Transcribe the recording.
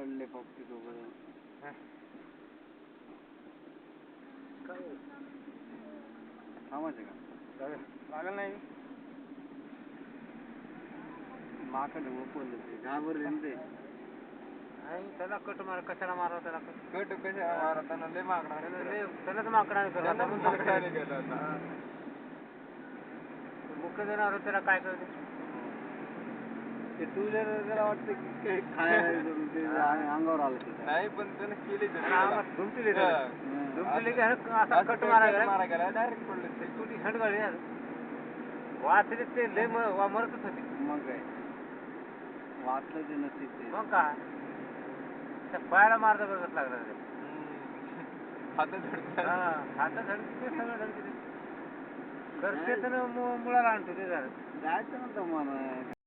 पडले पप्पी दोघं. थांबायचं का? लागल नाही माकड पडले ते घाबरले ते. त्याला कट मार कशाला मारा त्याला कट कशा मारा त्याला लय माकडा त्यालाच माकडाने केला मुख्य जनावर त्याला काय करते ते टू व्हीलर जरा वाटतं की काही खायला अंगावर आलं ते नाही पण त्यानं केले धुमटिले की असा कट मारा गेला डायरेक्ट पडले ते तुझी हंड गाडी वाचले ते लय मरतच होते. मग काय वाचलं ते नसते ते मग काय त्या पायाला मारता बघत लागला हातात झडकत हातात झडकते सगळं झडकते करते तर मुळाला आणतो ते झालं जायचं नव्हतं मला.